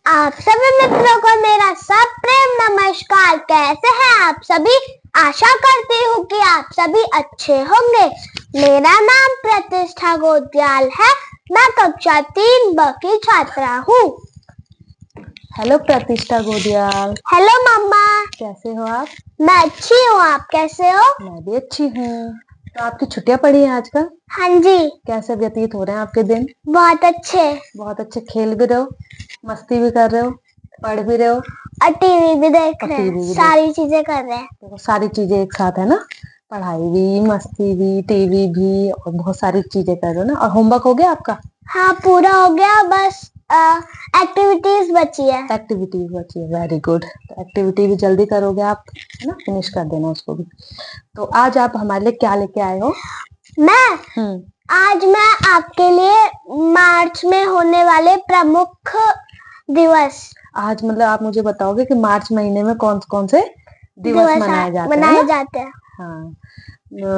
आप सभी मित्रों को मेरा सब प्रेम नमस्कार। कैसे हैं आप सभी? आशा करती हूँ कि आप सभी अच्छे होंगे। मेरा नाम प्रतिष्ठा गोदियाल है। मैं कक्षा 3 की छात्रा हूँ। हेलो प्रतिष्ठा गोदियाल। हेलो मम्मा। कैसे हो आप? मैं अच्छी हूँ, आप कैसे हो? मैं भी अच्छी हूँ। तो आपकी छुट्टियां पड़ी हैं आजकल? हाँ जी। कैसे व्यतीत हो रहे हैं आपके दिन? बहुत अच्छे। बहुत अच्छे। खेल भी रहे हो, मस्ती भी कर रहे हो, पढ़ भी रहे हो और टीवी भी देख रहे हैं, भी सारी चीजें कर रहे हैं। देखो सारी चीजें एक साथ है ना, पढ़ाई भी, मस्ती भी, टीवी भी और बहुत सारी चीजें कर रहे हो ना। और होमवर्क हो गया आपका? हाँ पूरा हो गया, बस एक्टिविटीज बची है। एक्टिविटीज बची है, वेरी गुड। तो एक्टिविटी भी जल्दी करोगे आप, है ना, फिनिश कर देना उसको भी। तो आज आप हमारे लिए क्या लेके आए हो? आज मैं आपके लिए मार्च में होने वाले प्रमुख दिवस, आज मतलब आप मुझे बताओगे कि मार्च महीने में कौन कौन से दिवस मनाए जाते हैं। हाँ,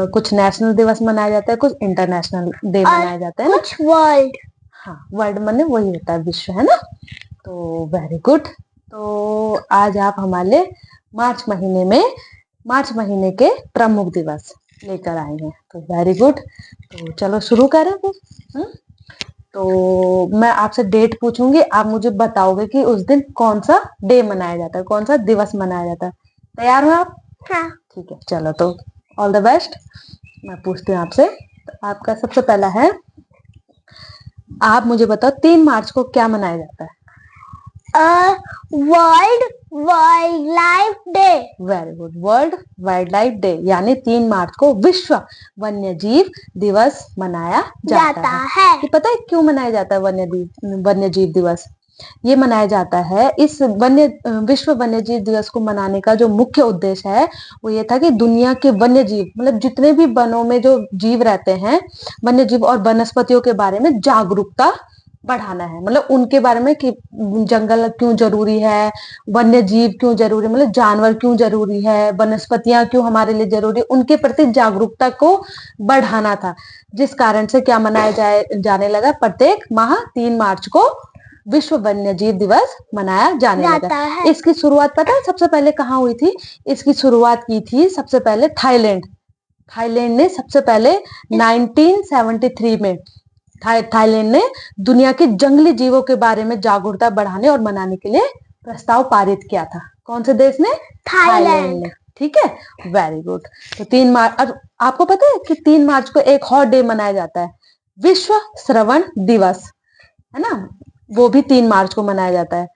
कुछ नेशनल दिवस मनाए जाते हैं, कुछ इंटरनेशनल डे मनाए जाते हैं, कुछ वर्ल्ड। हाँ, वर्ल्ड माने वही होता है, विश्व, है ना। तो वेरी गुड। तो आज आप हमारे लिए मार्च महीने के प्रमुख दिवस लेकर आए हैं। तो वेरी गुड। तो चलो शुरू करें फिर। तो मैं आपसे डेट पूछूंगी, आप मुझे बताओगे कि उस दिन कौन सा डे मनाया जाता है, कौन सा दिवस मनाया जाता है। तैयार हो आप? हाँ। ठीक है, चलो तो ऑल द बेस्ट। मैं पूछती हूँ आपसे। तो आपका सबसे पहला है, आप मुझे बताओ 3 मार्च को क्या मनाया जाता है? World wild life day. Very good, world wild life day, यानी 3 मार्च को विश्व वन्य जीव दिवस मनाया जाता है। ये पता है क्यों मनाया जाता है वन्य जीव दिवस? ये मनाया जाता है, इस विश्व वन्य जीव दिवस को मनाने का जो मुख्य उद्देश्य है वो ये था कि दुनिया के वन्य जीव, मतलब जितने भी वनों में जो जीव रहते हैं, वन्य जीव और वनस्पतियों के बारे में जागरूकता बढ़ाना है। मतलब उनके बारे में कि जंगल क्यों जरूरी है, वन्य जीव क्यों जरूरी, मतलब जानवर क्यों जरूरी है, वनस्पतियां क्यों हमारे लिए जरूरी, उनके प्रति जागरूकता को बढ़ाना था। जिस कारण से क्या मनाया जाने लगा, प्रत्येक माह 3 मार्च को विश्व वन्य जीव दिवस मनाया जाने लगा। इसकी शुरुआत पता है सबसे पहले कहाँ हुई थी? इसकी शुरुआत की थी सबसे पहले थाईलैंड ने सबसे पहले 1973 में थाईलैंड ने दुनिया के जंगली जीवों के बारे में जागरूकता बढ़ाने और मनाने के लिए प्रस्ताव पारित किया था। कौन से देश ने? थाईलैंड ने। ठीक है, वेरी गुड। तो 3 मार्च, और आपको पता है कि 3 मार्च को एक और डे मनाया जाता है, विश्व श्रवण दिवस, है ना। वो भी 3 मार्च को मनाया जाता है।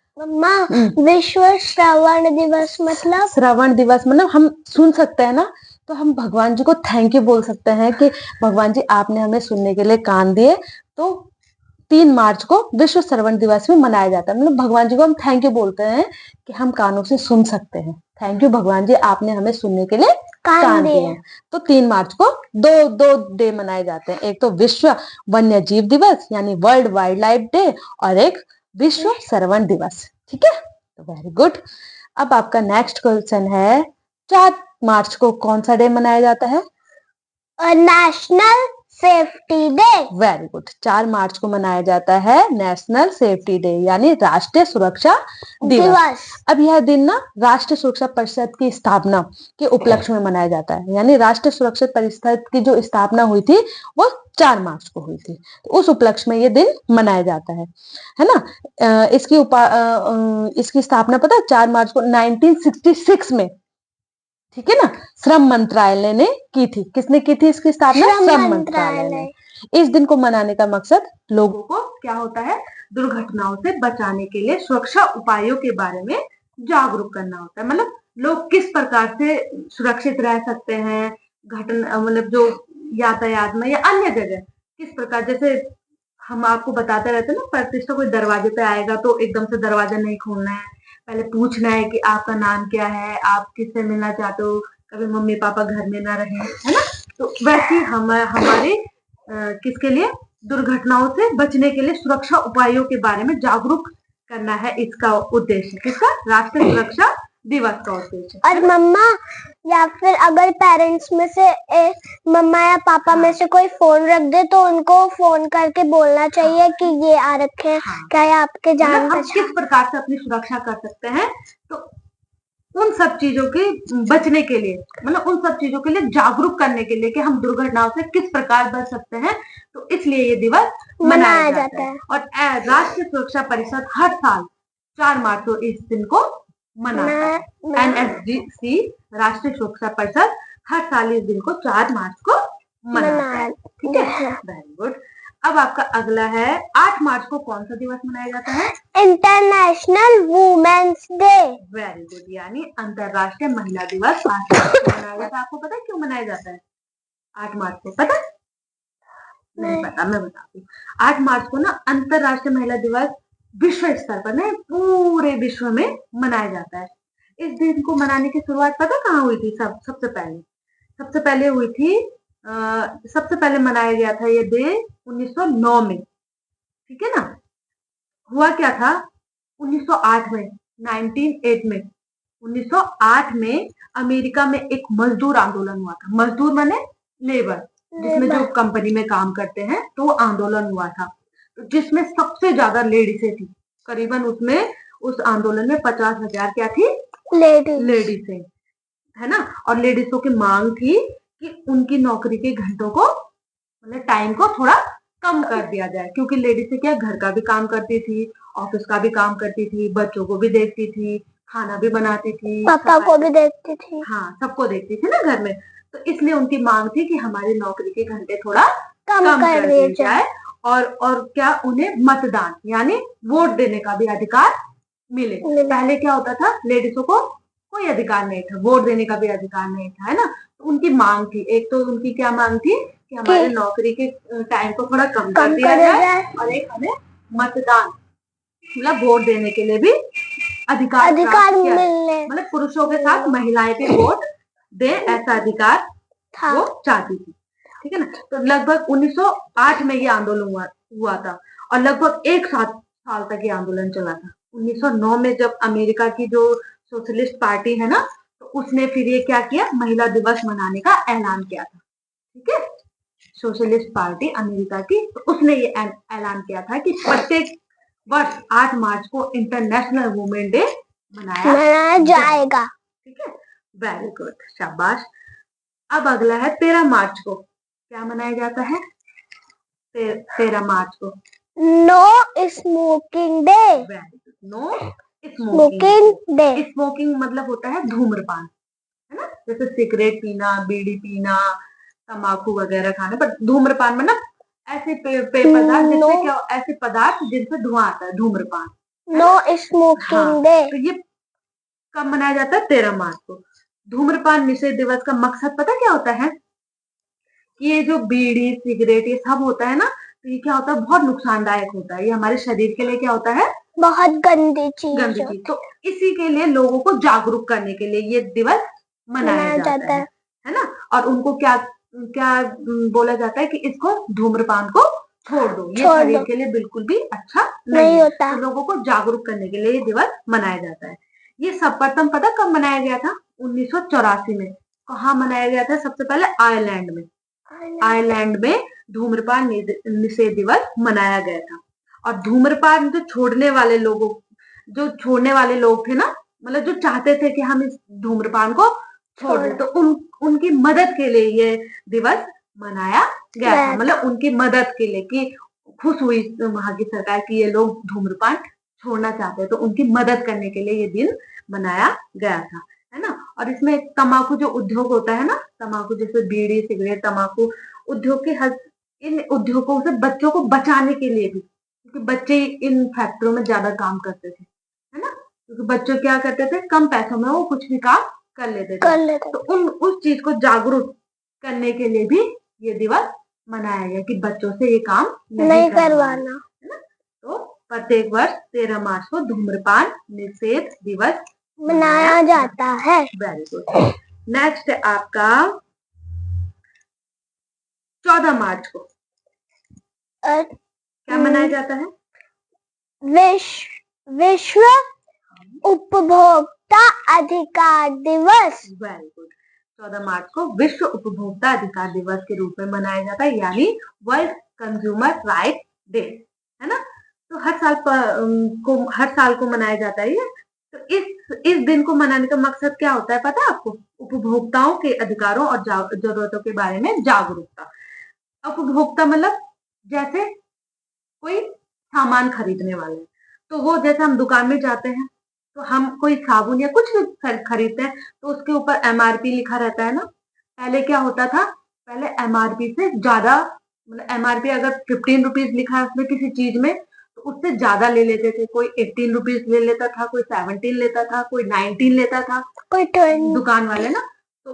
विश्व श्रवण दिवस मतलब? श्रवण दिवस मतलब हम सुन सकते हैं ना, तो हम भगवान जी को थैंक यू बोल सकते हैं कि भगवान जी आपने हमें सुनने के लिए कान दिए। तो 3 मार्च को विश्व श्रवण दिवस भी मनाया जाता है, मतलब भगवान जी को हम थैंक यू बोलते हैं कि हम कानों से सुन सकते हैं। थैंक यू भगवान जी, आपने हमें सुनने के लिए कान दिए। तो 3 मार्च को दो डे मनाए जाते हैं, एक तो विश्व वन्य जीव दिवस यानी वर्ल्ड वाइल्ड लाइफ डे, और एक विश्व श्रवण दिवस। ठीक है, तो वेरी गुड। अब आपका नेक्स्ट क्वेश्चन है, 4 मार्च को कौन सा डे मनाया जाता है? National safety day. Very good, 4 मार्च को मनाया जाता है नेशनल सेफ्टी डे यानी राष्ट्रीय सुरक्षा दिवस। अब यह दिन ना राष्ट्रीय सुरक्षा परिषद की स्थापना के उपलक्ष्य में मनाया जाता है, यानी राष्ट्रीय सुरक्षा परिषद की जो स्थापना हुई थी वो 4 मार्च को हुई थी, तो उस उपलक्ष्य में ये दिन मनाया जाता है ना। इसकी स्थापना पता है 4 मार्च को 1966 में, ठीक है ना, श्रम मंत्रालय ने की थी। किसने की थी इसकी स्थापना? श्रम मंत्रालय ने। इस दिन को मनाने का मकसद लोगों को क्या होता है? दुर्घटनाओं से बचाने के लिए सुरक्षा उपायों के बारे में जागरूक करना होता है। मतलब लोग किस प्रकार से सुरक्षित रह सकते हैं, घटना मतलब जो यातायात में या अन्य जगह किस प्रकार, जैसे हम आपको बताते रहते हैं ना, प्रतिष्ठा कोई दरवाजे पे आएगा तो एकदम से दरवाजा नहीं खोलना है, पहले पूछना है कि आपका नाम क्या है, आप किससे मिलना चाहते हो, कभी मम्मी पापा घर में ना रहे, है ना। तो वैसे हमारे किसके लिए? दुर्घटनाओं से बचने के लिए सुरक्षा उपायों के बारे में जागरूक करना है इसका उद्देश्य। किसका? राष्ट्रीय सुरक्षा दिवस का उद्देश्य। और मम्मा या फिर अगर पेरेंट्स में से मम्मा या पापा में से कोई फोन रख दे तो उनको फोन करके बोलना चाहिए कि ये आ रखे हैं, क्या ये आपके जान हम किस प्रकार से अपनी सुरक्षा कर सकते हैं, तो उन सब चीजों के बचने के लिए, मतलब उन सब चीजों के लिए जागरूक करने के लिए कि हम दुर्घटनाओं से किस प्रकार बच सकते हैं, तो इसलिए ये दिवस मनाया जाता है। और राष्ट्रीय सुरक्षा परिषद हर साल 4 मार्च को इस दिन को मनाता है। NSGC राष्ट्रीय सुरक्षा परिषद हर साल इस दिन को 4 मार्च को मनाता है। ठीक है, वेरी गुड। अब आपका अगला है 8 मार्च को कौन सा दिवस मनाया जाता है? International women's day. Very good, यानी अंतरराष्ट्रीय महिला दिवस 8 मार्च को मनाया जाता है। आपको पता है क्यों मनाया जाता है 8 मार्च को? पता? नहीं पता, मैं बताती हूँ। 8 मार्च को ना अंतरराष्ट्रीय महिला दिवस विश्व स्तर पर ना पूरे विश्व में मनाया जाता है। इस दिन को मनाने की शुरुआत पता कहाँ हुई थी? सबसे पहले हुई थी, सबसे पहले मनाया गया था ये डे 1909 में। ठीक है ना? हुआ क्या था 1908 में, 1908 में अमेरिका में एक मजदूर आंदोलन हुआ था। मजदूर माने लेबर, जिसमें जो कंपनी में काम करते हैं, तो वो आंदोलन हुआ था जिसमें सबसे ज्यादा लेडीसें थी। करीबन उसमें उस आंदोलन में 50,000 क्या थी? लेडीसें, है ना? और लेडीजों की मांग थी कि उनकी नौकरी के घंटों को, मतलब टाइम को थोड़ा कम कर दिया जाए, क्योंकि लेडीज से क्या घर का भी काम करती थी, ऑफिस का भी काम करती थी, बच्चों को भी देखती थी, खाना भी बनाती थी, पापा को भी देखती थी, हाँ सबको देखती थी ना घर में। तो इसलिए उनकी मांग थी कि हमारी नौकरी के घंटे थोड़ा कम कर दिए जाए, और क्या उन्हें मतदान यानी वोट देने का भी अधिकार मिले। पहले क्या होता था, लेडीजों को कोई अधिकार नहीं था, वोट देने का भी अधिकार नहीं था, है ना? तो उनकी मांग थी, एक तो उनकी क्या मांग थी कि हमारे नौकरी के टाइम को थोड़ा कम कर दिया जाए, और एक हमें मतदान मतलब वोट देने के लिए भी अधिकार मिलने, मतलब पुरुषों के साथ महिलाएं भी वोट दे, ऐसा अधिकार वो चाहती थी। ठीक है ना? तो लगभग 1908 में ये आंदोलन हुआ था, और लगभग 1 साल तक ये आंदोलन चला था। 1909 में जब अमेरिका की जो सोशलिस्ट पार्टी है ना, तो उसने फिर ये क्या किया, महिला दिवस मनाने का ऐलान किया था। ठीक है, सोशलिस्ट पार्टी अमेरिका की, तो उसने ये ऐलान किया था कि प्रत्येक वर्ष 8 मार्च को इंटरनेशनल वुमेन डे मनाया जाएगा। ठीक है, वेरी गुड, शाबाश। अब अगला है 13 मार्च को, क्या मनाया जाता है 13 मार्च को? No smoking day. No smoking day. Smoking मतलब होता है धूम्रपान, है ना? जैसे सिगरेट पीना, बीड़ी पीना, तंबाकू वगैरह खाना, पर धूम्रपान मतलब ऐसे पदार्थ जिससे क्या, ऐसे पदार्थ जिनसे धुआं आता है, धूम्रपान। No smoking day. तो ये कब मनाया जाता है? 13 मार्च को। धूम्रपान निषेध दिवस का मकसद पता क्या होता है? ये जो बीड़ी सिगरेट ये सब होता है ना, तो ये क्या होता है, बहुत नुकसानदायक होता है, ये हमारे शरीर के लिए क्या होता है, बहुत गंदी चीज। तो इसी के लिए लोगों को जागरूक करने के लिए ये दिवस मनाया जाता है ना? और उनको क्या क्या बोला जाता है कि इसको धूम्रपान को छोड़ दो, ये शरीर के लिए बिल्कुल भी अच्छा नहीं होता। तो लोगों को जागरूक करने के लिए ये दिवस मनाया जाता है। ये सर्वप्रथम पता कब मनाया गया था? 1984 में। कहाँ मनाया गया था? सबसे पहले आयरलैंड में। आयरलैंड में धूम्रपान निषेध दिवस मनाया गया था। और धूम्रपान जो छोड़ने वाले लोग थे ना, मतलब जो चाहते थे कि हम इस धूम्रपान को छोड़ दें, तो उनकी मदद के लिए ये दिवस मनाया गया था। मतलब उनकी मदद के लिए कि खुश हुई वहां की सरकार की ये लोग धूम्रपान छोड़ना चाहते हैं, तो उनकी मदद करने के लिए ये दिन मनाया गया था, है ना? और इसमें तंबाकू जो उद्योग होता है ना, तंबाकू जैसे बीड़ी सिगरेट तंबाकू उद्योग के इन उद्योगों से बच्चों को बचाने के लिए भी, क्योंकि बच्चे इन फैक्ट्रियों में ज्यादा काम करते थे, है ना? क्योंकि बच्चे क्या करते थे, कम पैसों में वो कुछ भी काम कर लेते थे। तो उस चीज को जागरूक करने के लिए भी ये दिवस मनाया गया कि बच्चों से ये काम नहीं करवाना, है ना? तो प्रत्येक वर्ष 13 मार्च को धूम्रपान निषेध दिवस मनाया जाता है। Very good. नेक्स्ट है आपका 14 मार्च को, क्या मनाया जाता है? विश्व उपभोक्ता उपभोक्ता अधिकार दिवस। Very good. 14 मार्च को विश्व उपभोक्ता अधिकार दिवस के रूप में मनाया जाता है, यानी वर्ल्ड कंज्यूमर राइट डे, है ना। तो हर साल को मनाया जाता है ये। तो इस दिन को मनाने का मकसद क्या होता है पता है आपको? उपभोक्ताओं के अधिकारों और जरूरतों के बारे में जागरूकता। उपभोक्ता मतलब जैसे कोई सामान खरीदने वाले हैं, तो वो जैसे हम दुकान में जाते हैं तो हम कोई साबुन या कुछ भी खरीदते हैं तो उसके ऊपर एमआरपी लिखा रहता है ना। पहले क्या होता था, पहले एमआरपी से ज्यादा, मतलब एमआरपी अगर 15 रुपीज लिखा है उसमें किसी चीज में, तो उससे ज्यादा ले लेते थे। कोई 18 रुपीज ले लेता था, कोई 17 लेता था, कोई 19 लेता था, कोई 20 दुकान वाले ना। तो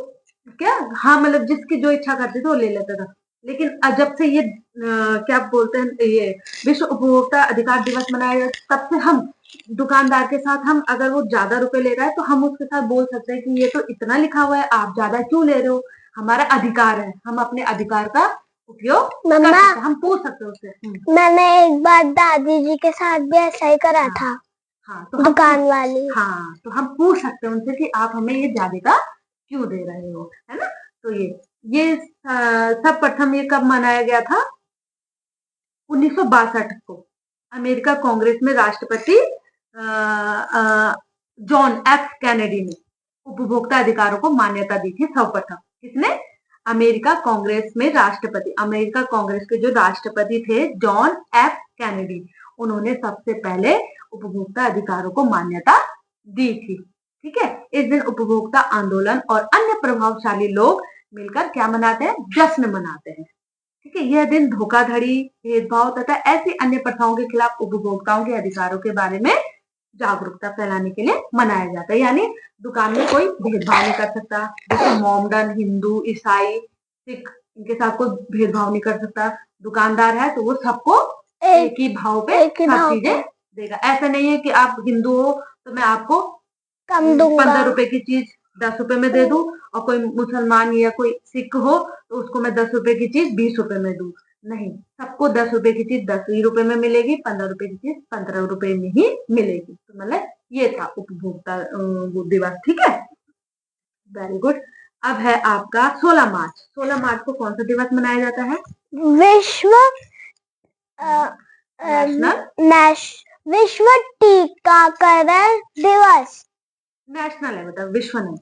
क्या, हाँ मतलब जिसकी जो इच्छा करती थी वो ले लेता था। लेकिन जब से ये क्या बोलते हैं, ये विश्व उपभोक्ता अधिकार दिवस मनाया गया, तब से हम दुकानदार के साथ, हम अगर वो ज्यादा रुपए ले रहा है तो हम उसके साथ बोल सकते हैं कि ये तो इतना लिखा हुआ है, आप ज्यादा क्यों ले रहे हो, हमारा अधिकार है, हम अपने अधिकार का उपयोग कर सकते हैं, हम पूछ सकते हैं उससे। मैंने एक बार दादी जी के साथ भी ऐसा ही करा था। हाँ, तो दुकान वाली, हाँ, तो हम पूछ सकते हैं उनसे कि आप हमें ये ज्यादा का क्यों दे रहे हो, है ना। तो ये सब प्रथम ये कब मनाया गया था? 1962 को अमेरिका कांग्रेस में राष्ट्रपति जॉन एफ कैनेडी ने उपभोक्ता अधिकारों को मान्यता दी थी सर्वप्रथम। किसने? अमेरिका कांग्रेस में राष्ट्रपति, अमेरिका कांग्रेस के जो राष्ट्रपति थे जॉन एफ कैनेडी, उन्होंने सबसे पहले उपभोक्ता अधिकारों को मान्यता दी थी। ठीक है। इस दिन उपभोक्ता आंदोलन और अन्य प्रभावशाली लोग मिलकर क्या मनाते हैं? जश्न मनाते हैं। ठीक है। यह दिन धोखाधड़ी, भेदभाव तथा ऐसी अन्य प्रथाओं के खिलाफ उपभोक्ताओं के अधिकारों के बारे में जागरूकता फैलाने के लिए मनाया जाता है। यानी दुकान में कोई भेदभाव नहीं कर सकता, जैसे मोमडन, हिंदू, ईसाई, सिख, इनके साथ कोई भेदभाव नहीं कर सकता। दुकानदार है तो वो सबको एक ही भाव पे सब चीजें देगा। ऐसा नहीं है कि आप हिंदू हो तो मैं आपको कम दूंगा, 15 रुपए की चीज 10 रुपए में दे दूं, और कोई मुसलमान या कोई सिख हो तो उसको मैं 10 रुपए की चीज 20 रुपए में दूं। नहीं, सबको 10 रुपए की चीज 10 ही रुपए में मिलेगी, 15 रुपए की चीज 15 रुपए में ही मिलेगी। तो मतलब ये था उपभोक्ता दिवस। ठीक है, वेरी गुड। अब है आपका 16 मार्च। 16 मार्च को कौन सा दिवस मनाया जाता है? विश्व विश्व टीकाकरण दिवस। नेशनल है, मतलब विश्व नहीं,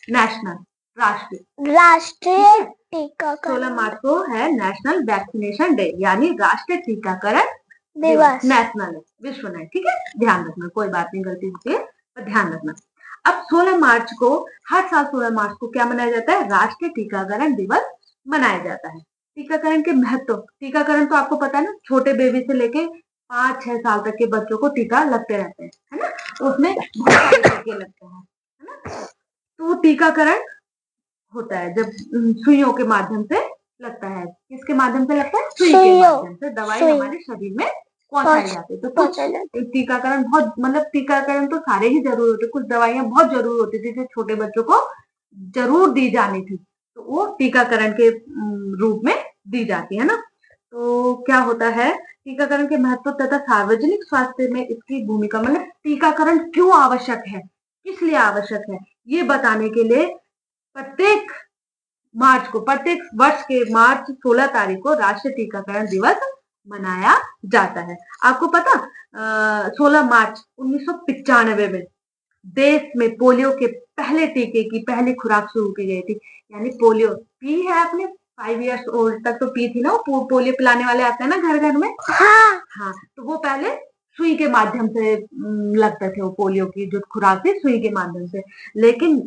नेशनल, राष्ट्रीय टीकाकरण। 16 मार्च को है नेशनल वैक्सीनेशन डे, यानी राष्ट्रीय टीकाकरण दिवस। नेशनल है, विश्व नहीं। ठीक है, ध्यान रखना, कोई बात नहीं, गलती होती है पर ध्यान रखना। अब 16 मार्च को, हर साल 16 मार्च को क्या मनाया जाता है? राष्ट्रीय टीकाकरण दिवस मनाया जाता है। टीकाकरण के महत्व, टीकाकरण तो आपको पता है ना, छोटे बेबी से लेके 5-6 साल तक के बच्चों को टीका लगते रहते हैं, है ना। उसमें बहुत सारे टीके लगते हैं, है ना। तो टीकाकरण होता है जब सुइयों के माध्यम से लगता है। किसके माध्यम से लगता है? सुई के माध्यम से दवाई हमारे शरीर में पहुंचाई जाती है। तो कुछ टीकाकरण बहुत, मतलब टीकाकरण तो सारे ही जरूर होते, कुछ दवाइयां बहुत जरूर होती थी जो छोटे बच्चों को जरूर दी जानी थी, तो वो टीकाकरण के रूप में दी जाती है ना। तो क्या होता है, टीकाकरण के महत्व तथा सार्वजनिक स्वास्थ्य में इसकी भूमिका, मतलब टीकाकरण क्यों आवश्यक है, किस लिए आवश्यक है, ये बताने के लिए प्रत्येक वर्ष के मार्च 16 तारीख को राष्ट्रीय टीकाकरण दिवस मनाया जाता है। आपको पता 16 मार्च 1995 में देश में पोलियो के पहले टीके की पहली खुराक शुरू की गई थी। यानी पोलियो पी है आपने, 5 इयर्स ओल्ड तक तो पी थी ना, पोलियो पिलाने वाले आते हैं ना घर घर में। हाँ, तो वो पहले सुई के माध्यम से लगते थे, वो पोलियो की जो खुराक थी सुई के माध्यम से। लेकिन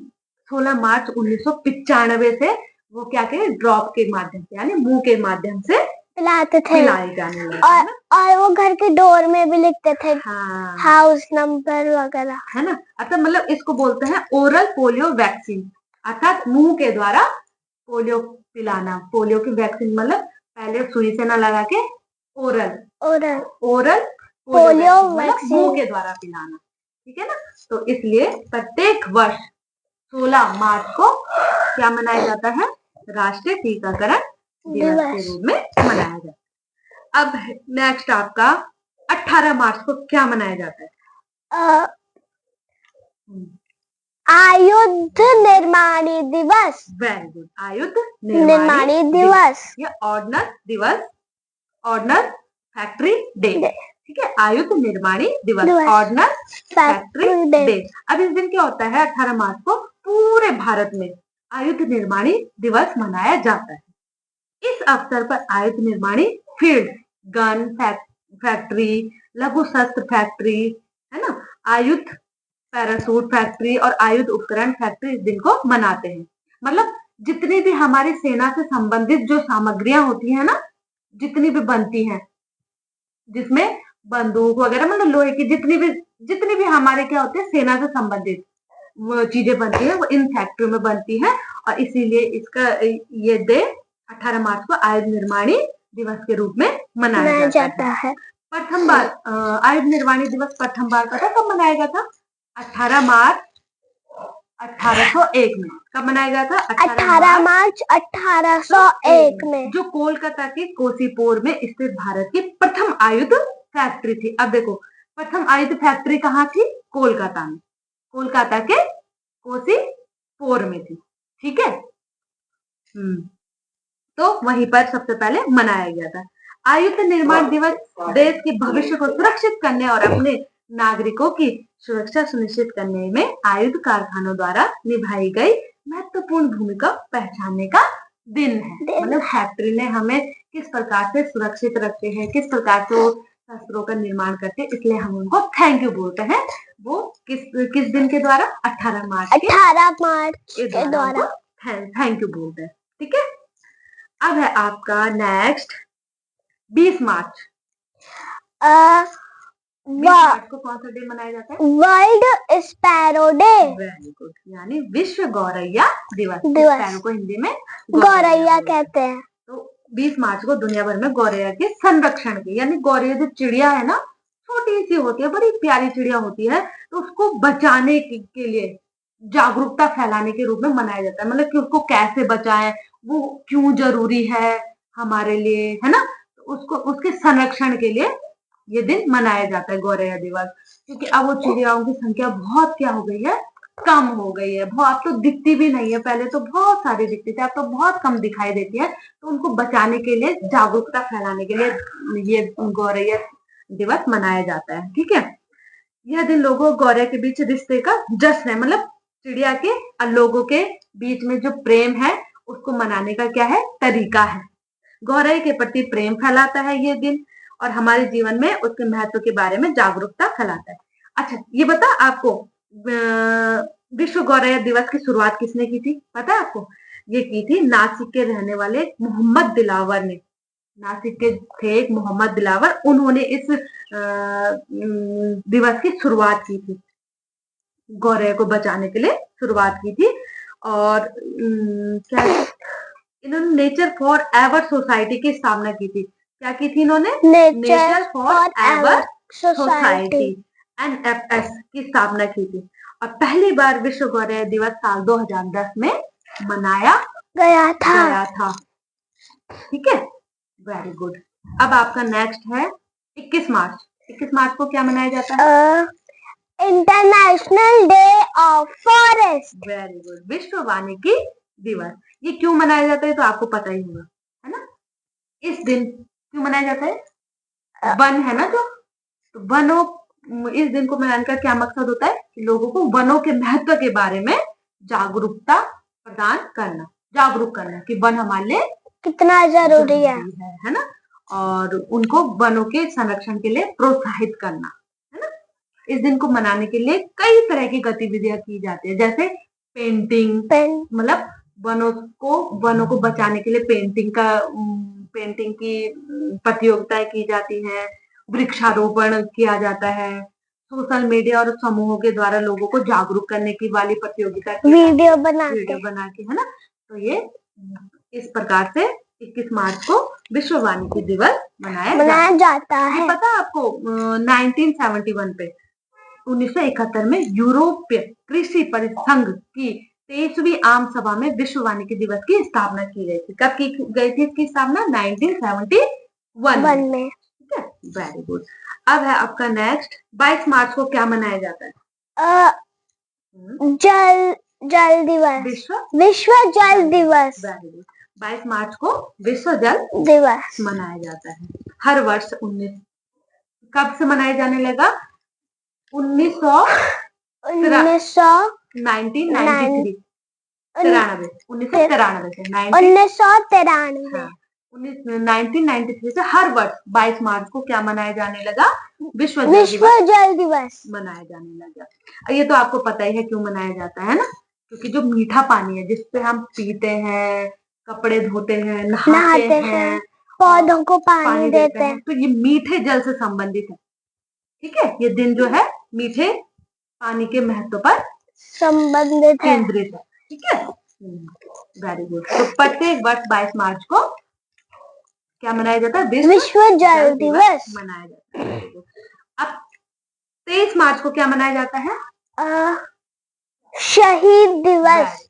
16 मार्च 1995 से वो क्या के ड्रॉप के माध्यम से, यानी मुंह के माध्यम से पिलाते थे, पिलाए जाने लगे, और वो घर के डोर में भी लिखते थे, हाँ, हाउस नंबर वगैरह, है ना। अर्थात मतलब इसको बोलते हैं ओरल पोलियो वैक्सीन, अर्थात मुंह के द्वारा पोलियो पिलाना। पोलियो की वैक्सीन मतलब पहले सुई से ना लगा के ओरल पोलियो वैक्सीन मुंह के द्वारा पिलाना। ठीक है ना। तो इसलिए प्रत्येक वर्ष 16 मार्च को क्या मनाया जाता है? राष्ट्रीय टीकाकरण दिवस के रूप में मनाया जाता है। अब नेक्स्ट आपका 18 मार्च को क्या मनाया जाता है? आयुध निर्माणी दिवस। वेरी गुड, आयुध निर्माणी दिवस। ये ऑर्डनर दिवस, ऑर्डनर फैक्ट्री डे, ठीक है, आयुध निर्माणी दिवस, ऑर्डनर फैक्ट्री डे। अब इस दिन क्या होता है, 18 मार्च को पूरे भारत में आयुध निर्माणी दिवस मनाया जाता है। इस अवसर पर आयुध निर्माणी फील्ड, गन फैक्ट्री, लघु शस्त्र फैक्ट्री, है ना, आयुध पैरासूट फैक्ट्री और आयुध उपकरण फैक्ट्री इस दिन को मनाते हैं। मतलब जितनी भी हमारी सेना से संबंधित जो सामग्रियां होती है ना, जितनी भी बनती हैं, जिसमें बंदूक वगैरह, मतलब लोहे की जितनी भी हमारे क्या होते हैं सेना से संबंधित वो चीजें बनती है, वो इन फैक्ट्रियों में बनती है। और इसीलिए इसका ये डे 18 मार्च को आयुध निर्माणी दिवस के रूप में मनाया जाता है। प्रथम बार आयुध निर्माणी दिवस प्रथम बार पता कब मनाया गया था? 18 मार्च 1801 में। कब मनाया गया था? 18 मार्च 1801 में, जो कोलकाता के कोसीपुर में स्थित भारत की प्रथम आयुध फैक्ट्री थी। अब देखो, प्रथम आयुध फैक्ट्री कहाँ थी? कोलकाता में, कोलकाता के कोसीपुर में थी, ठीक है। तो वहीं पर सबसे पहले मनाया गया था। आयुध निर्माण दिवस देश के भविष्य को सुरक्षित करने और अपने नागरिकों की सुरक्षा सुनिश्चित करने में आयुध कारखानों द्वारा निभाई गई महत्वपूर्ण भूमिका पहचानने का दिन है। मतलब फैक्ट्री ने हमें किस प्रकार से सुरक्षित रखते हैं, किस प्रकार से वो शस्त्रों का निर्माण करते हैं, इसलिए हम उनको थैंक यू बोलते हैं। वो किस दिन के द्वारा? 18 मार्च के द्वारा थैंक यू बोलते हैं, ठीक है। अब है आपका नेक्स्ट 20 मार्च। 20 मार्च को कौन सा डे मनाया जाता है? World sparrow day. Very good, यानी विश्व गौरैया दिवस। स्पैरो को हिंदी में गौरैया कहते हैं। तो 20 मार्च को दुनिया भर में गौरैया के संरक्षण के, यानी गौरैया जो चिड़िया है ना, छोटी सी होती है, बड़ी प्यारी चिड़िया होती है, तो उसको बचाने के लिए जागरूकता फैलाने के रूप में मनाया जाता है। मतलब कि उसको कैसे बचाएं, वो क्यों जरूरी है हमारे लिए, है ना, उसको उसके संरक्षण के लिए ये दिन मनाया जाता है गौरैया दिवस। क्योंकि अब वो चिड़ियाओं की संख्या बहुत क्या हो गई है, कम हो गई है। बहुत, अब तो दिखती भी नहीं है, पहले तो बहुत सारी दिखती थी, अब तो बहुत कम दिखाई देती है। तो उनको बचाने के लिए, जागरूकता फैलाने के लिए ये गौरैया दिवस मनाया जाता है, ठीक है। यह दिन लोगों गौरैया के बीच रिश्ते का जश्न है। मतलब चिड़िया के और लोगों के बीच में जो प्रेम है उसको मनाने का क्या है, तरीका है। गौरैया के प्रति प्रेम फैलाता है ये दिन, और हमारे जीवन में उसके महत्व के बारे में जागरूकता फैलाता है। अच्छा, ये बता आपको विश्व गौरैया दिवस की शुरुआत किसने की थी? पता है आपको? ये की थी नासिक के रहने वाले मोहम्मद दिलावर ने। नासिक के थे एक मोहम्मद दिलावर, उन्होंने इस दिवस की शुरुआत की थी, गौरैया को बचाने के लिए शुरुआत की थी। और क्या इन्होंने नेचर फॉर एवर सोसाइटी की स्थापना की थी। क्या की थी इन्होंने? Nature for ever society, NFS की स्थापना की थी। और पहली बार विश्व गौरैया दिवस साल 2010 में मनाया गया था, ठीक है। Very good. अब आपका नेक्स्ट है 21 मार्च। 21 मार्च को क्या मनाया जाता है? International day of forest. Very good, विश्व वानिकी दिवस। ये क्यों मनाया जाता है तो आपको पता ही होगा, है ना। इस दिन क्यों मनाया जाता है? वन है ना जो, तो वनों, इस दिन को मनाने का क्या मकसद होता है कि लोगों को वनों के महत्व के बारे में जागरूकता प्रदान करना, जागरूक करना कि वन हमारे लिए कितना जरूरी है ना, और उनको वनों के संरक्षण के लिए प्रोत्साहित करना, है ना। इस दिन को मनाने के लिए कई तरह की गतिविधियां की जाती है, जैसे पेंटिंग, मतलब वनों को बचाने के लिए पेंटिंग की प्रतियोगिताएं की जाती है, वृक्षारोपण किया जाता है, सोशल मीडिया और समूहों के द्वारा लोगों को जागरूक करने की वाली प्रतियोगिता वीडियो बना के, है ना। तो ये इस प्रकार से 21 मार्च को विश्व वानिकी दिवस मनाया जाता है। पता है आपको 1971 पे 1971 में यूरोपीय कृषि परिसंघ की 23वीं आम सभा में विश्व वानिकी दिवस की स्थापना की गई थी। कब की गई थी इसकी स्थापना? 1971 में, ठीक है। Very good. अब है आपका नेक्स्ट 22 मार्च को क्या मनाया जाता है? जल जल दिवस, विश्व जल दिवस। 22 मार्च को विश्व जल दिवस मनाया जाता है हर वर्ष। 19 कब से मनाया जाने लगा? 1993 1993 से हर वर्ष 22 मार्च को क्या मनाया जाने लगा? विश्व जल दिवस मनाया जाने लगा। ये तो आपको पता ही है क्यों मनाया जाता है ना, क्योंकि जो मीठा पानी है जिससे हम पीते हैं, कपड़े धोते हैं, नहाते हैं, पौधों को पानी देते हैं, तो ये मीठे जल से संबंधित है। ठीक है, ये दिन जो है मीठे पानी के महत्व पर संबंधित है, केंद्रित है। ठीक है, वेरी गुड। तो प्रत्येक वर्ष 22 मार्च को क्या मनाया जाता है? विश्व जल दिवस मनाया जाता है। अब 23 मार्च को क्या मनाया जाता है? शहीद दिवस।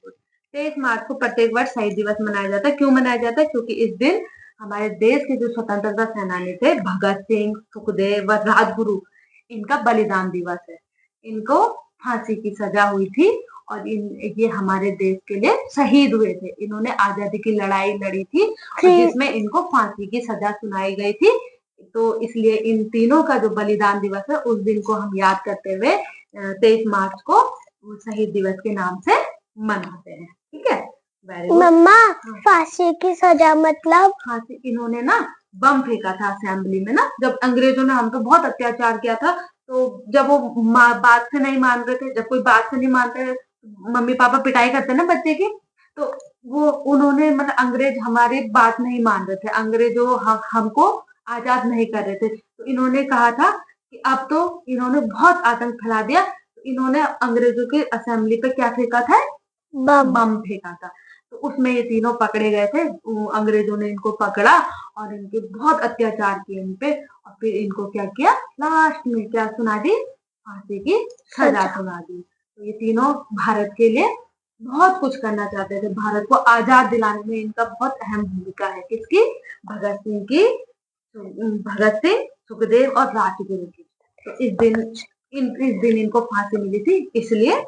23 मार्च को प्रत्येक वर्ष शहीद दिवस मनाया जाता है। क्यों मनाया जाता है? क्योंकि इस दिन हमारे देश के जो स्वतंत्रता सेनानी थे, भगत सिंह, सुखदेव व राजगुरु, इनका बलिदान दिवस है। इनको फांसी की सजा हुई थी और ये हमारे देश के लिए शहीद हुए थे। इन्होंने आजादी की लड़ाई लड़ी थी जिसमें इनको फांसी की सजा सुनाई गई थी। तो इसलिए इन तीनों का जो बलिदान दिवस है उस दिन को हम याद करते हुए 23 मार्च को शहीद दिवस के नाम से मनाते हैं। ठीक है, वेरी गुड। मम्मा, फांसी की सजा मतलब? फांसी, इन्होंने ना बम फेंका था असेंबली में ना, जब अंग्रेजों ने हम तो बहुत अत्याचार किया था। तो जब वो बात से नहीं मान रहे थे, जब कोई बात से नहीं मानते, मम्मी पापा पिटाई करते ना बच्चे की, तो वो उन्होंने मतलब अंग्रेज हमारी बात नहीं मान रहे थे, अंग्रेजों हमको आजाद नहीं कर रहे थे। तो इन्होंने कहा था कि अब तो इन्होंने बहुत आतंक फैला दिया। तो इन्होंने अंग्रेजों के असेंबली पे क्या फेंका था? बम फेंका था। तो उसमें ये तीनों पकड़े गए थे। अंग्रेजों ने इनको पकड़ा और इनके बहुत अत्याचार किए इन पे, और फिर इनको क्या किया? लास्ट में क्या सुना दी? फांसी की सजा सुना दी। तो ये तीनों भारत के लिए बहुत कुछ करना चाहते थे, भारत को आजाद दिलाने में इनका बहुत अहम भूमिका है। किसकी? भगत सिंह की, भगत सिंह, सुखदेव और राजगुरु की। तो इस दिन इनको फांसी मिली थी, इसलिए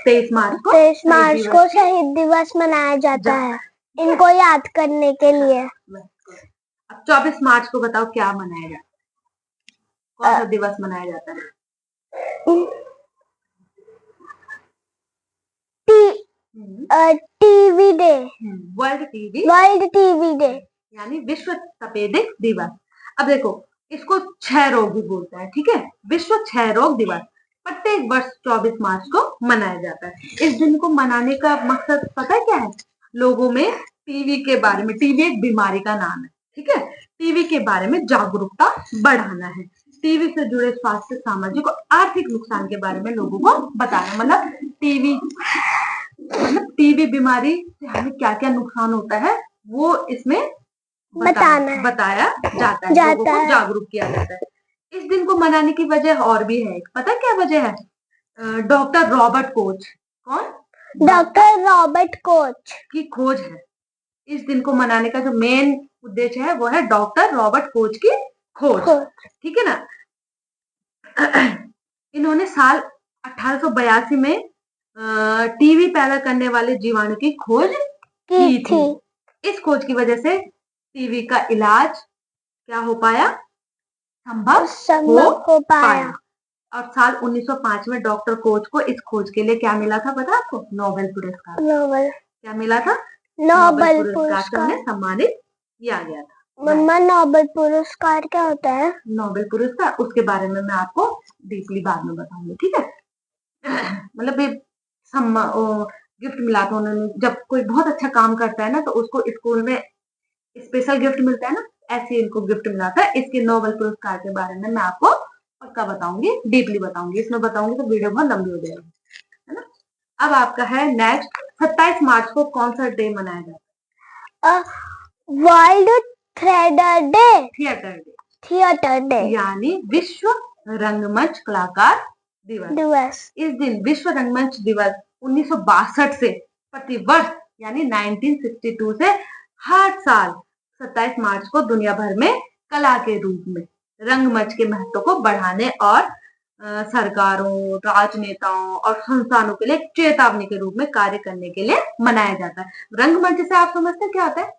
23 मार्च को शहीद दिवस मनाया जाता है, इनको याद करने के लिए। अब 24 मार्च को बताओ क्या मनाया जाता है? कौन सा दिवस मनाया जाता है? TV day, world TV day, यानी विश्व तपेदिक दिवस। अब देखो, इसको क्षय रोग भी बोलते हैं। ठीक है, विश्व क्षय रोग दिवस प्रत्येक वर्ष 24 मार्च को मनाया जाता है। इस दिन को मनाने का मकसद पता है क्या है? लोगों में टीवी के बारे में, टीवी एक बीमारी का नाम है, ठीक है, टीवी के बारे में जागरूकता बढ़ाना है। टीवी से जुड़े स्वास्थ्य, सामाजिक और आर्थिक नुकसान के बारे में लोगों को बताना। मतलब टीबी बीमारी से हमें क्या क्या नुकसान होता है वो इसमें बताया जाता है, लोगों को जागरूक किया जाता है। इस दिन को मनाने की वजह और भी है। पता क्या वजह है? डॉक्टर रॉबर्ट कोच, कौन? डॉक्टर रॉबर्ट कोच की खोज है। इस दिन को मनाने का जो मेन उद्देश्य है वो है डॉक्टर रॉबर्ट कोच की खोज। ठीक है ना? इन्होंने साल 1882 में टीवी पैदा करने वाले जीवाणु की खोज की थी। इस खोज की वजह से टीवी का इलाज क्या हो पाया? संभव हो पाया। और साल 1905 में डॉक्टर कोच को इस खोज के लिए क्या मिला था पता आपको? नोबेल पुरस्कार। क्या मिला था? नोबेल पुरस्कार से उन्हें सम्मानित किया गया था। मम्मा, नोबेल पुरस्कार क्या होता है? नोबेल पुरस्कार, उसके बारे में मैं आपको डीपली बाद में बताऊंगी। ठीक है, मतलब ये गिफ्ट मिला था उन्होंने। जब कोई बहुत अच्छा काम करता है ना तो उसको स्कूल में स्पेशल गिफ्ट मिलता है ना, ऐसे इनको गिफ्ट मिला था। इसके नोबेल पुरस्कार के बारे में मैं आपको पक्का बताऊंगी, डीपली बताऊंगी। इसमें बताऊंगी तो वीडियो बहुत लंबी हो जाएगी, है ना। अब आपका है नेक्स्ट, 27 मार्च को कौन सा डे मनाया जाता है? वर्ल्ड थिएटर डे, यानी विश्व रंगमंच कलाकार दिवस। इस दिन विश्व रंगमंच दिवस 1962 से प्रतिवर्ष यानी 1962 से हर साल 27 मार्च को दुनिया भर में कला के रूप में रंगमंच के महत्व को बढ़ाने और सरकारों, राजनेताओं और संस्थानों के लिए एक चेतावनी के रूप में कार्य करने के लिए मनाया जाता है। रंगमंच से आप समझते हैं क्या होता है?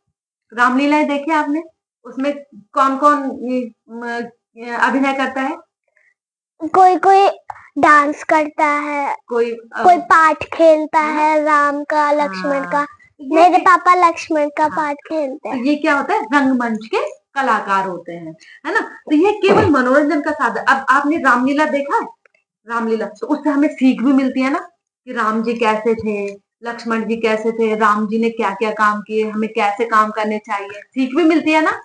रामलीलाएं देखी आपने? उसमें कौन कौन अभिनय करता है? कोई कोई डांस करता है, कोई कोई पाठ खेलता है राम का, लक्ष्मण का। मेरे पापा लक्ष्मण का पाठ खेलते हैं। तो ये क्या होता है? रंगमंच के कलाकार होते हैं, है ना? तो ये केवल मनोरंजन का साधन। अब आपने रामलीला देखा है? रामलीला तो उससे हमें सीख भी मिलती है ना कि राम जी कैसे थे, लक्ष्मण जी कैसे थे, राम जी ने क्या क्या काम किए, हमें कैसे काम करने चाहिए, सीख भी मिलती है ना।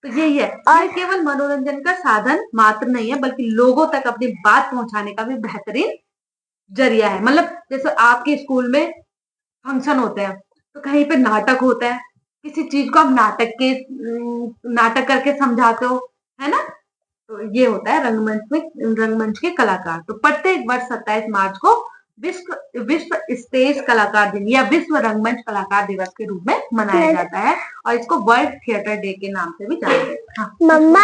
तो यही है, ये केवल मनोरंजन का साधन मात्र नहीं है, बल्कि लोगों तक अपनी बात पहुंचाने का भी बेहतरीन जरिया है। मतलब जैसे आपके स्कूल में फंक्शन होते हैं तो कहीं पे नाटक होता है, किसी चीज को आप नाटक करके समझाते हो, है ना? तो ये होता है रंगमंच के कलाकार। तो प्रत्येक वर्ष 27 मार्च को विश्व विश्व स्टेज कलाकार दिन या विश्व रंगमंच कलाकार दिवस के रूप में मनाया जाता है और इसको वर्ल्ड थिएटर डे के नाम से भी जाना जाता है। मम्मा,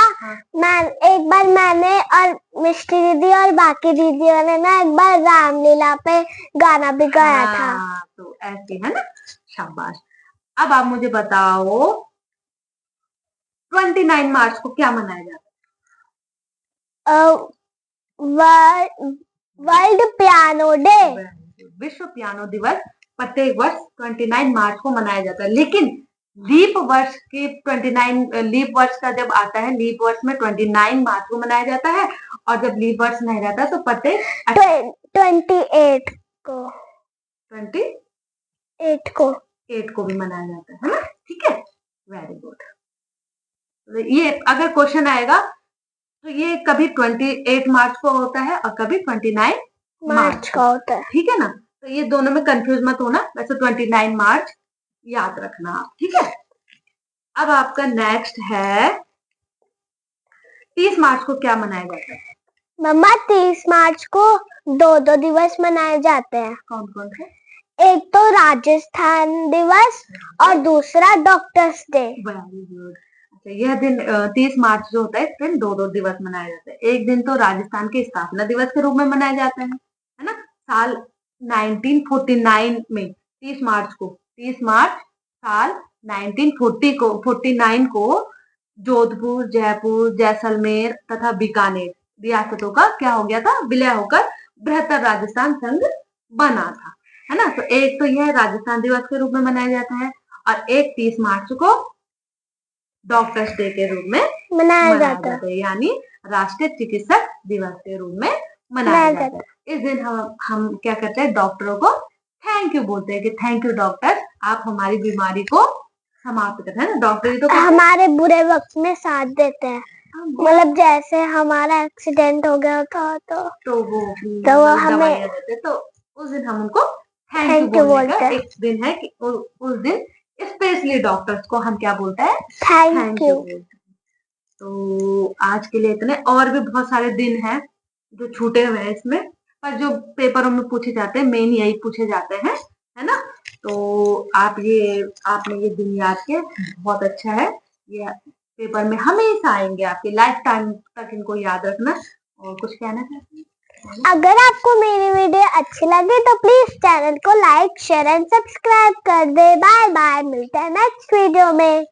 एक बार मैंने और मिष्टी दीदी और बाकी दीदियों ने ना एक बार रामलीला पे गाना भी गाया था। तो ऐसे है ना, शाबाश। अब आप मुझे बताओ 29 मार्च को क्या मनाया जाता है? वर्ल्ड पियानो डे, विश्व पियानो दिवस प्रत्येक वर्ष 29 मार्च को मनाया जाता है। लेकिन लीप वर्ष के 29 लीप वर्ष का जब आता है, लीप वर्ष में 29 मार्च को मनाया जाता है, और जब लीप वर्ष नहीं रहता तो प्रत्येक 28 को 28 को भी मनाया जाता है ना? ठीक है, वेरी गुड। ये अगर क्वेश्चन आएगा तो ये कभी 28 मार्च को होता है और कभी 29 मार्च को होता है, ठीक है ना? तो ये दोनों में कंफ्यूज मत होना, वैसे 29 मार्च याद रखना आप, ठीक है? अब आपका नेक्स्ट है 30 मार्च को क्या मनाया जाता है? मम्मा 30 मार्च को दो दिवस मनाए जाते हैं। कौन कौन से? एक तो राजस्थान दिवस और दूसरा डॉक्टर्स डे। Very good. अच्छा, यह दिन 30 मार्च जो होता है, इस दिन दो दिवस मनाए जाते हैं। एक दिन तो राजस्थान के स्थापना दिवस के रूप में मनाया जाता है ना? साल 1949 में 30 मार्च साल 1949 को जोधपुर, जयपुर, जैसलमेर तथा बीकानेर रियासतों का क्या हो गया था? विलय होकर बृहत्तर राजस्थान संघ बना था, है ना? तो एक तो यह राजस्थान दिवस के रूप में मनाया जाता है और एक 30 मार्च को डॉक्टर्स डे के रूप में मनाया जाता है, यानी राष्ट्रीय चिकित्सक दिवस के रूप में मनाया जाता है। इस दिन हम क्या करते हैं? डॉक्टरों को थैंक यू बोलते हैं कि थैंक यू डॉक्टर, आप हमारी बीमारी को समाप्त करते हैं। डॉक्टर तो हमारे बुरे वक्त में साथ देते हैं। मतलब जैसे हमारा एक्सीडेंट हो गया था तो वो हमें देते, तो उस दिन हम उनको थैंक यू बोलने का एक दिन है कि उस दिन स्पेशली डॉक्टर्स को हम क्या बोलते हैं? Thank you. तो आज के लिए इतने, और भी बहुत सारे दिन हैं जो छूटे हुए हैं इसमें, पर जो पेपरों में पूछे जाते हैं मेन यही पूछे जाते हैं, है ना? तो आपने ये दिन याद किया, बहुत अच्छा है। ये पेपर में हमेशा आएंगे, आपके लाइफ टाइम तक इनको याद रखना। और कुछ कहना चाहते हैं? अगर आपको मेरी वीडियो अच्छी लगे तो प्लीज चैनल को लाइक, शेयर एंड सब्सक्राइब कर दे। बाय बाय, मिलते हैं नेक्स्ट वीडियो में।